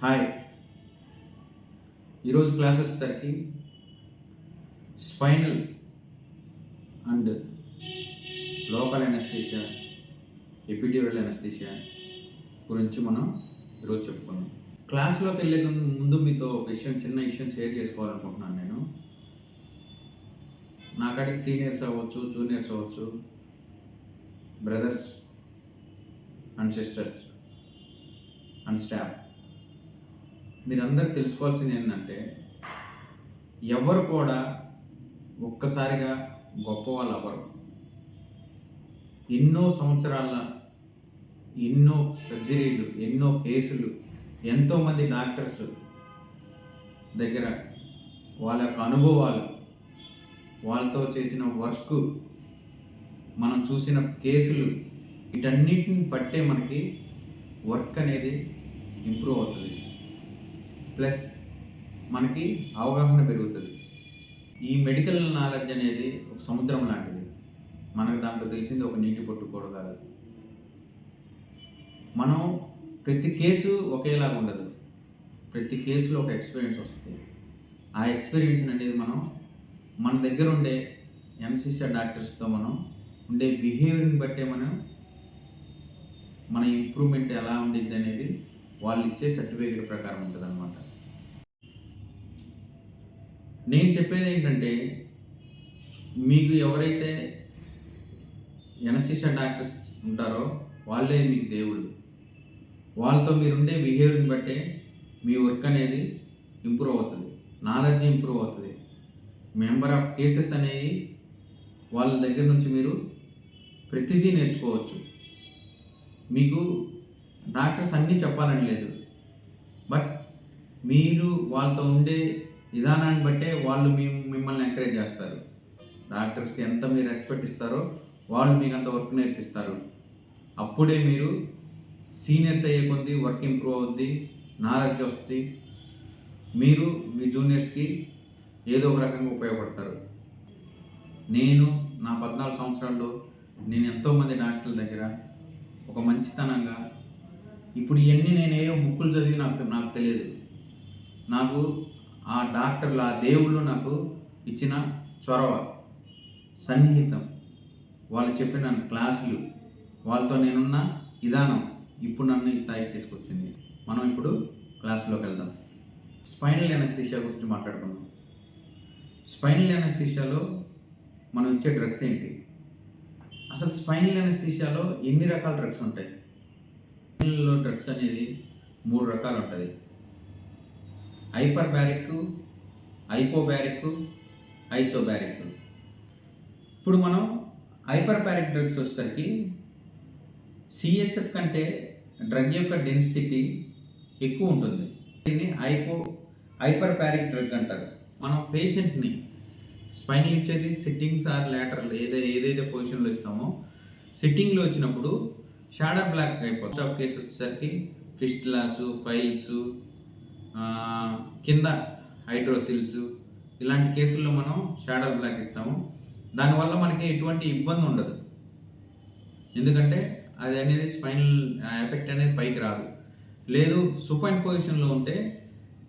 Hi. ఈరోజు class వచ్చేసరికి spinal and local anaesthesia, epidural anaesthesia గురించి మనం ఈరోజు చెప్పుకుందాం. క్లాస్లోకి వెళ్ళే ముందు మీతో ఒక చిన్న విషయం షేర్ చేసుకోవాలనుకుంటున్నాను. నేను నాకాడికి సీనియర్స్ అవ్వచ్చు, జూనియర్స్ అవ్వచ్చు, brothers and sisters and staff, మీరందరూ తెలుసుకోవాల్సింది ఏంటంటే ఎవరు కూడా ఒక్కసారిగా గొప్ప వాళ్ళు అవ్వరు. ఎన్నో సంవత్సరాల ఎన్నో సర్జరీలు, ఎన్నో కేసులు, ఎంతోమంది డాక్టర్స్ దగ్గర వాళ్ళ యొక్క అనుభవాలు, వాళ్ళతో చేసిన వర్క్, మనం చూసిన కేసులు, వీటన్నిటిని బట్టే మనకి వర్క్ అనేది ఇంప్రూవ్ అవుతుంది. ప్లస్ మనకి అవగాహన పెరుగుతుంది. ఈ మెడికల్ నాలెడ్జ్ అనేది ఒక సముద్రం లాంటిది. మనకు దాంట్లో తెలిసింది ఒక నీటి పొట్టు కూడా కాదు. మనం ప్రతి కేసు ఒకేలాగా ఉండదు. ప్రతి కేసులో ఒక ఎక్స్పీరియన్స్ వస్తుంది. ఆ ఎక్స్పీరియన్స్ అనేది మనం మన దగ్గర ఉండే ఎనస్థీషియా డాక్టర్స్తో మనం ఉండే బిహేవియర్ని బట్టే మన ఇంప్రూవ్మెంట్ ఎలా ఉండిద్ది అనేది వాళ్ళు ఇచ్చే సర్టిఫికేట్ ప్రకారం ఉంటుంది అన్నమాట. నేను చెప్పేది ఏంటంటే, మీకు ఎవరైతే ఎనస్థీషియా డాక్టర్స్ ఉంటారో వాళ్ళే మీకు దేవుళ్ళు. వాళ్ళతో మీరుండే బిహేవియర్ని బట్టే మీ వర్క్ అనేది ఇంప్రూవ్ అవుతుంది, నాలెడ్జ్ ఇంప్రూవ్ అవుతుంది, మెంబర్ ఆఫ్ కేసెస్ అనేవి వాళ్ళ దగ్గర నుంచి మీరు ప్రతిదీ నేర్చుకోవచ్చు. మీకు డాక్టర్స్ అన్నీ చెప్పాలని లేదు, బట్ మీరు వాళ్ళతో ఉండే విధానాన్ని బట్టే వాళ్ళు మిమ్మల్ని ఎంకరేజ్ చేస్తారు. డాక్టర్స్కి ఎంత మీరు ఎక్స్పెక్ట్ ఇస్తారో వాళ్ళు మీకు అంత వర్క్ నేర్పిస్తారు. అప్పుడే మీరు సీనియర్స్ అయ్యే కొద్ది వర్క్ ఇంప్రూవ్ అవుద్ది, నాలెడ్జ్ వస్తుంది, మీరు మీ జూనియర్స్కి ఏదో ఒక రకంగా ఉపయోగపడతారు. నేను నా 14 సంవత్సరాల్లో నేను ఎంతోమంది డాక్టర్ల దగ్గర ఒక మంచితనంగా, ఇప్పుడు ఇవన్నీ నేను ఏవో బుక్కులు చదివి నాకు తెలియదు. నాకు ఆ డాక్టర్లు, ఆ దేవుళ్ళు నాకు ఇచ్చిన చొరవ, సన్నిహితం, వాళ్ళు చెప్పిన క్లాసులు, వాళ్ళతో నేనున్న విధానం ఇప్పుడు నన్ను ఈ స్థాయికి తీసుకొచ్చింది. మనం ఇప్పుడు క్లాసులోకి వెళ్దాం. స్పైనల్ ఎనస్థీషియా గురించి మాట్లాడుకుందాం. స్పైనల్ ఎనస్థీషియాలో మనం ఇచ్చే డ్రగ్స్ ఏంటి? అసలు స్పైనల్ ఎనస్థీషియాలో ఎన్ని రకాల డ్రగ్స్ ఉంటాయి? స్పైనల్లో డ్రగ్స్ అనేది 3 రకాలు ఉంటుంది. Hyperbaric, hypobaric, isobaric. ఇప్పుడు మనం హైపర్బారిక్ డ్రగ్స్ వచ్చేసరికి సిఎస్ఎఫ్ కంటే డ్రగ్ యొక్క డెన్సిటీ ఎక్కువ ఉంటుంది. దీన్ని హైపర్బారిక్ డ్రగ్ అంటారు. మనం పేషెంట్ని స్పైనల్ ఇచ్చేది సిట్టింగ్స్ ఆర్ లేటరల్, ఏదైతే పొజిషన్లో ఇస్తామో, సిట్టింగ్లో వచ్చినప్పుడు షాడర్ బ్లాక్ అయిపోతుంది. ఆఫ్ కేసు వచ్చేసరికి ఫిస్టులాస్, ఫైల్స్, కింద హైడ్రోసిల్స్, ఇలాంటి కేసుల్లో మనం షాడర్ బ్లాక్ ఇస్తాము. దానివల్ల మనకి ఎటువంటి ఇబ్బంది ఉండదు, ఎందుకంటే అది అనేది స్పైనల్ ఎఫెక్ట్ అనేది పైకి రాదు. లేదు సుపైన్ పొజిషన్లో ఉంటే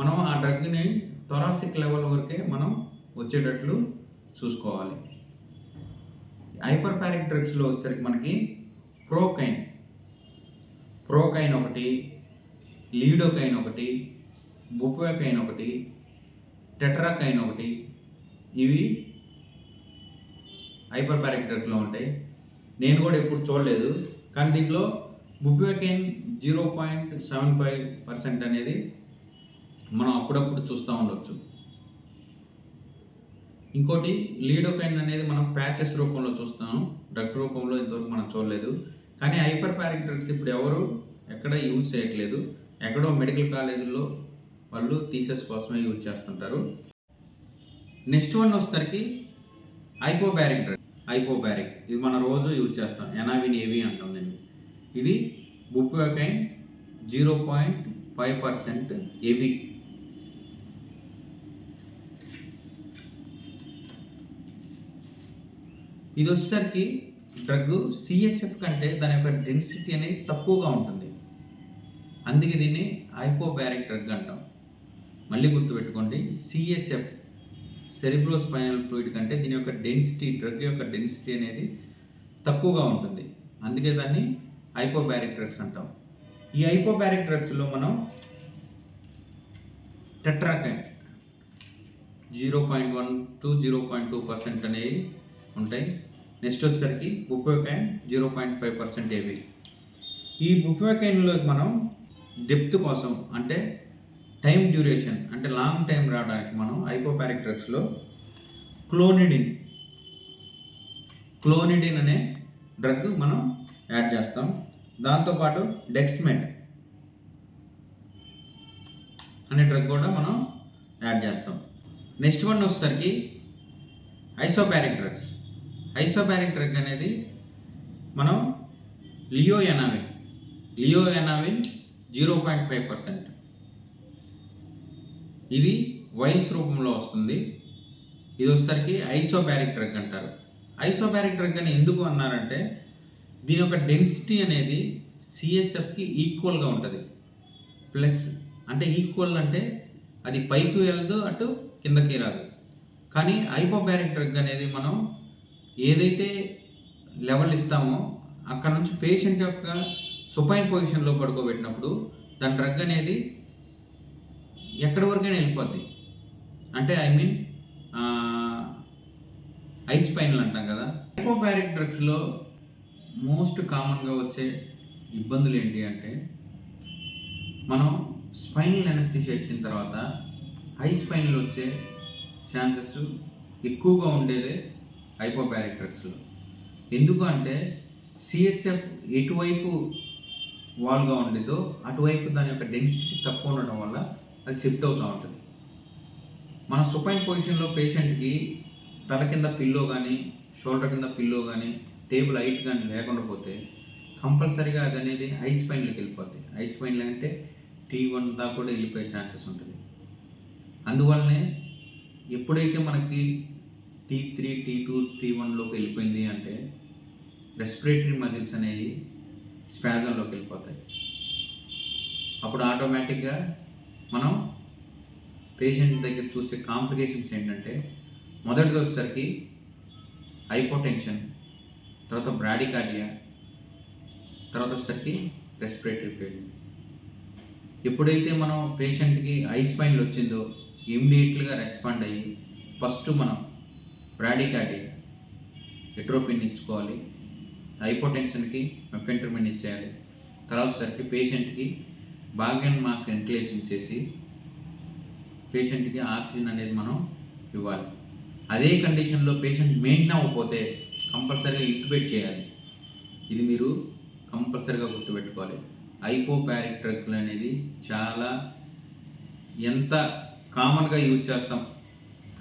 మనం ఆ డ్రగ్ని థొరాసిక్ లెవెల్ వరకే మనం వచ్చేటట్లు చూసుకోవాలి. హైపర్బారిక్ డ్రగ్స్లో వచ్చేసరికి మనకి ప్రోకైన్ ఒకటి, లీడోకైన్ ఒకటి, బుప్రోకైన్ ఒకటి, టెట్రాకైన్ ఒకటి, ఇవి హైపర్బారిక్ డ్రగ్లో ఉంటాయి. నేను కూడా ఎప్పుడు చూడలేదు, కానీ దీంట్లో బుప్రోకైన్ 0.75% అనేది మనం అప్పుడప్పుడు చూస్తూ ఉండవచ్చు. ఇంకోటి లీడోకైన్ అనేది మనం ప్యాచెస్ రూపంలో చూస్తాం, డ్రగ్ రూపంలో ఇంతవరకు మనం చూడలేదు. కానీ హైపర్బారిక్ డ్రగ్స్ ఇప్పుడు ఎవరు ఎక్కడ యూజ్ చేయట్లేదు, ఎక్కడో మెడికల్ కాలేజీల్లో వాళ్ళు థీసిస్ కోసమే యూజ్ చేస్తుంటారు. నెక్స్ట్ వన్ వచ్చేసరికి హైపోబారిక్ డ్రగ్. హైపోబారిక్ ఇది మనం రోజు యూజ్ చేస్తాం, ఎనావిన్ ఏవి అంటాం దీన్ని. ఇది బుప్రోకైన్ 0.5% ఏవి. ఇది వచ్చేసరికి డ్రగ్ సిఎస్ఎఫ్ కంటే దాని యొక్క డెన్సిటీ అనేది తక్కువగా ఉంటుంది. అందుకే దీన్ని హైపోబారిక్ డ్రగ్ అంటాం. మళ్ళీ గుర్తుపెట్టుకోండి, సిఎస్ఎఫ్ సెరిబ్రోస్పైనల్ ఫ్లూయిడ్ కంటే దీని యొక్క డెన్సిటీ, డ్రగ్ యొక్క డెన్సిటీ అనేది తక్కువగా ఉంటుంది. అందుకే దాన్ని హైపోబారిక్ డ్రగ్స్ అంటాం. ఈ హైపోబారిక్ డ్రగ్స్లో మనం టెట్రాకైన్ 0.1 to 0.2% అనేవి ఉంటాయి. నెక్స్ట్ వచ్చేసరికి బుప్రోకైన్ 0.5% ఏవి. ఈ బుప్రోకైన్లో మనం డెప్త్ కోసం అంటే టైం డ్యూరేషన్ అంటే లాంగ్ టైం రావడానికి మనం హైపోబారిక్ డ్రగ్స్లో క్లోనిడిన్ అనే డ్రగ్ మనం యాడ్ చేస్తాం. దాంతోపాటు డెక్స్మెట్ అనే డ్రగ్ కూడా మనం యాడ్ చేస్తాం. నెక్స్ట్ వన్ వచ్చేసరికి ఐసోబారిక్ డ్రగ్స్. ఐసోబారిక్ డ్రగ్ అనేది మనం లియోఎనావిన్ 0.5%. ఇది వైల్స్ రూపంలో వస్తుంది. ఇది వచ్చేసరికి ఐసోబారిక్ డ్రగ్ అంటారు. ఐసోబారిక్ డ్రగ్ అని ఎందుకు అన్నారంటే దీని యొక్క డెన్సిటీ అనేది సిఎస్ఎఫ్కి ఈక్వల్గా ఉంటుంది. ప్లస్ అంటే ఈక్వల్ అంటే అది పైకి వెళ్ళదు, అటు కిందకి రాదు. కానీ హైపోబారిక్ డ్రగ్ అనేది మనం ఏదైతే లెవెల్ ఇస్తామో అక్కడ నుంచి పేషెంట్ యొక్క సుపైన్ పొజిషన్లో పడుకోబెట్టినప్పుడు దాని డ్రగ్ అనేది ఎక్కడి వరకైనా వెళ్ళిపోద్ది. అంటే ఐస్ స్పైనల్ అంటాం కదా. హైపోబారిక్ డ్రగ్స్లో మోస్ట్ కామన్గా వచ్చే ఇబ్బందులు ఏంటి అంటే మనం స్పైనల్ అనస్థీషియా ఇచ్చిన తర్వాత హై స్పైనల్ వచ్చే ఛాన్సెస్ ఎక్కువగా ఉండేదే హైపోబారిక్ డ్రగ్స్లో. ఎందుకు అంటే సిఎస్ఎఫ్ ఎటువైపు వాల్గా ఉండేదో అటువైపు దాని యొక్క డెన్సిటీ తక్కువ ఉండడం వల్ల అది షిఫ్ట్ అవుతూ ఉంటుంది. మన సుపైన్ పొజిషన్లో పేషెంట్కి తల కింద పిల్లో కానీ షోల్డర్ కింద పిల్లో కానీ టేబుల్ హైట్ కానీ లేకుండా పోతే కంపల్సరీగా అది అనేది ఐ స్పైన్లోకి వెళ్ళిపోద్ది. ఐ స్పైన్లో అంటే T1 దాకా కూడా వెళ్ళిపోయే ఛాన్సెస్ ఉంటుంది. అందువల్లనే ఎప్పుడైతే మనకి T3, T2, T1లోకి వెళ్ళిపోయింది అంటే రెస్పిరేటరీ మజిల్స్ అనేవి స్పాజంలోకి వెళ్ళిపోతాయి. అప్పుడు ఆటోమేటిక్గా మనం పేషెంట్ దగ్గర చూసే కాంప్లికేషన్స్ ఏంటంటే మొదటిది వచ్చేసరికి హైపోటెన్షన్, తర్వాత బ్రాడికార్డియా, తర్వాత వచ్చేసరికి రెస్పిరేటరీ ఫెయిల్యూర్. ఎప్పుడైతే మనం పేషెంట్కి ఐ స్పైన్లు వచ్చిందో ఇమ్మీడియట్గా రెస్పాండ్ అయ్యి ఫస్ట్ మనం బ్రాడికార్డియా ఎట్రోపిన్ ఇచ్చుకోవాలి, హైపోటెన్షన్కి మెఫెంట్రమిన్ ఇచ్చేయాలి. తర్వాత వచ్చేసరికి పేషెంట్కి బాగెన్ మాస్క్ వెంటిలేషన్ చేసి పేషెంట్కి ఆక్సిజన్ అనేది మనం ఇవ్వాలి. అదే కండిషన్లో పేషెంట్ మెయింటైన్ అవ్వకపోతే కంపల్సరీగా ఇంక్యుబేట్ చేయాలి. ఇది మీరు కంపల్సరీగా గుర్తుపెట్టుకోవాలి. హైపోబారిక్ డ్రగ్లు అనేది చాలా ఎంత కామన్గా యూజ్ చేస్తాం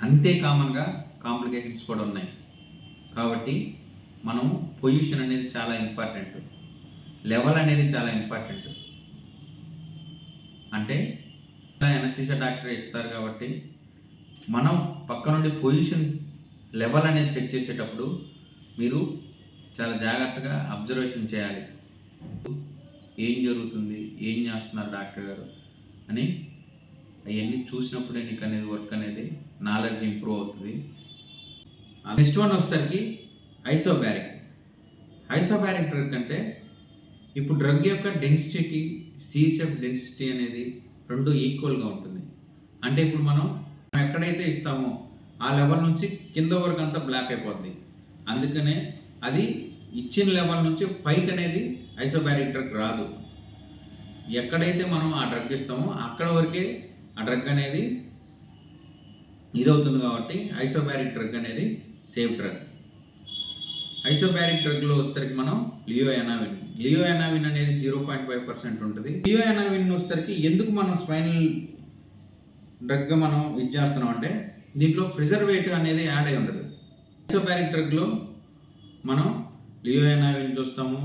అంతే కామన్గా కాంప్లికేషన్స్ కూడా ఉన్నాయి. కాబట్టి మనం పొజిషన్ అనేది చాలా ఇంపార్టెంట్, లెవెల్ అనేది చాలా ఇంపార్టెంట్. అంటే అనస్థీషియా డాక్టర్ ఇస్తారు కాబట్టి మనం పక్క నుండి పొజిషన్ లెవెల్ అనేది చెక్ చేసేటప్పుడు మీరు చాలా జాగ్రత్తగా అబ్జర్వేషన్ చేయాలి. ఏం జరుగుతుంది, ఏం చేస్తున్నారు డాక్టర్ గారు అని అవన్నీ చూసినప్పుడే నీకు అనేది వర్క్ అనేది నాలెడ్జ్ ఇంప్రూవ్ అవుతుంది. నెక్స్ట్ వన్ వచ్చేసరికి ఐసోబారిక్ డ్రగ్ అంటే ఇప్పుడు డ్రగ్ యొక్క డెన్సిటీ, సిఎస్ఎఫ్ డెన్సిటీ అనేది రెండు ఈక్వల్గా ఉంటుంది. అంటే ఇప్పుడు మనం ఎక్కడైతే ఇస్తామో ఆ లెవెల్ నుంచి కింద వరకు అంతా బ్లాక్ అయిపోద్ది. అందుకనే అది ఇచ్చిన లెవెల్ నుంచి పైకి అనేది ఐసోబారిక్ డ్రగ్ రాదు. ఎక్కడైతే మనం ఆ డ్రగ్ ఇస్తామో అక్కడ వరకే ఆ డ్రగ్ అనేది ఇదవుతుంది. కాబట్టి ఐసోబారిక్ డ్రగ్ అనేది సేఫ్ డ్రగ్. ఐసోబారిక్ డ్రగ్లో వచ్చేసరికి మనం లియోఎనావిన్ అనేది 0.5% ఉంటుంది. లియోఎనావిన్ వచ్చేసరికి ఎందుకు మనం స్పైనల్ డ్రగ్గా మనం ఇది చేస్తున్నాం అంటే దీంట్లో ప్రిజర్వేటివ్ అనేది యాడ్ అయి ఉండదు. ఐసోబారిక్ డ్రగ్లో మనం లియోఎనావిన్ చూస్తాము,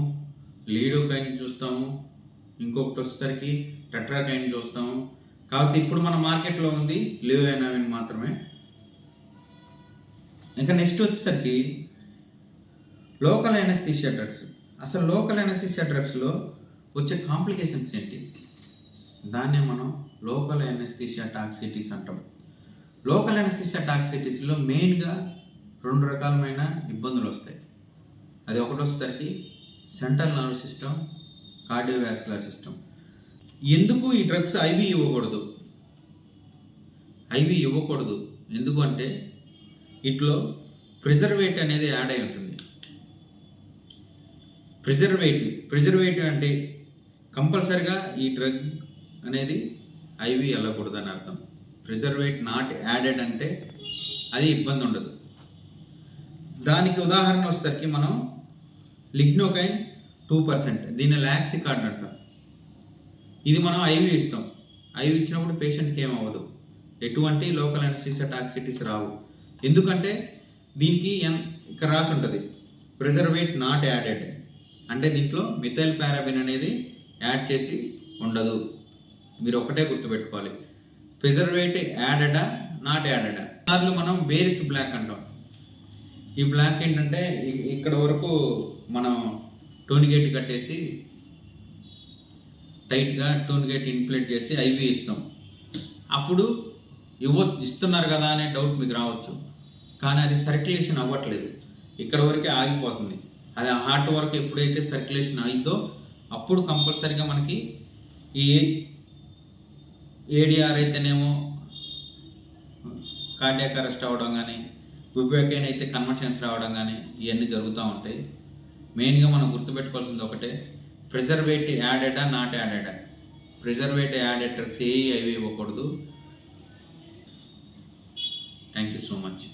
లీడోకైన్ చూస్తాము, ఇంకొకటి వచ్చేసరికి టెట్రాకైన్ చూస్తాము. కాబట్టి ఇప్పుడు మన మార్కెట్లో ఉంది లియోఎనావిన్ మాత్రమే. ఇంకా నెక్స్ట్ వచ్చేసరికి లోకల్ అనస్థీషియా డ్రగ్స్. అసలు లోకల్ అనస్థీషియా డ్రగ్స్లో వచ్చే కాంప్లికేషన్స్ ఏంటి? దాన్నే మనం లోకల్ ఎనస్థీషియా టాక్సిటీస్ అంటాం. లోకల్ ఎనస్థీషియా టాక్సిటీస్లో మెయిన్గా 2 రకాలమైన ఇబ్బందులు వస్తాయి. అది ఒకటి వచ్చేసరికి central nervous system, cardiovascular system. ఎందుకు ఈ డ్రగ్స్ ఐవి ఇవ్వకూడదు? ఎందుకు అంటే ఇట్లో ప్రిజర్వేటివ్ అనేది యాడ్ అయి ఉంటుంది. ప్రిజర్వేటివ్ అంటే కంపల్సరిగా ఈ డ్రగ్ అనేది ఐవి వెళ్ళకూడదు అని అర్థం. ప్రిజర్వేటివ్ నాట్ యాడెడ్ అంటే అది ఇబ్బంది ఉండదు. దానికి ఉదాహరణ వచ్చేసరికి మనం లిగ్నోకైన్ 2%, దీన్ని లాక్సికార్డ్ అంటాం. ఇది మనం ఐవి ఇస్తాం. ఐవి ఇచ్చినప్పుడు పేషెంట్కి ఏమవ్వదు, ఎటువంటి లోకల్ ఎనస్థీషియా టాక్సిటీస్ రావు. ఎందుకంటే దీనికి ఇక్కడ రాసి ఉంటుంది ప్రిజర్వేట్ నాట్ యాడెడ్, అంటే దీంట్లో మిథైల్ పారాబిన్ అనేది యాడ్ చేసి ఉండదు. మీరు ఒకటే గుర్తుపెట్టుకోవాలి, ప్రిజర్వేట్ యాడెడా నాట్ యాడెడా. సార్లు మనం బేరిస్ బ్లాక్ అంటాం. ఈ బ్లాక్ ఏంటంటే ఇక్కడ వరకు మనం టోనిగేట్ కట్టేసి టైట్గా టోనిగేట్ ఇన్ఫ్లేట్ చేసి ఐవి ఇస్తాం. అప్పుడు ఇస్తున్నారు కదా అనే డౌట్ మీకు రావచ్చు, కానీ అది సర్క్యులేషన్ అవ్వట్లేదు, ఇక్కడ వరకే ఆగిపోతుంది. అది హార్ట్ వరకు ఎప్పుడైతే సర్క్యులేషన్ అయిందో అప్పుడు కంపల్సరీగా మనకి ఈ ఏడిఆర్ అయితేనేమో కార్డియాక్ అరెస్ట్ అవ్వడం కానీ, బుబోకైన్ అయితే కన్వర్షన్స్ రావడం కానీ ఇవన్నీ జరుగుతూ ఉంటాయి. మెయిన్గా మనం గుర్తుపెట్టుకోవాల్సింది ఒకటే, ప్రిజర్వేటివ్ యాడెడా నాట్ యాడెడా. ప్రిజర్వేటివ్ యాడెడ్ డ్రగ్స్ ఏవి ఇవ్వకూడదు. Thank you so much.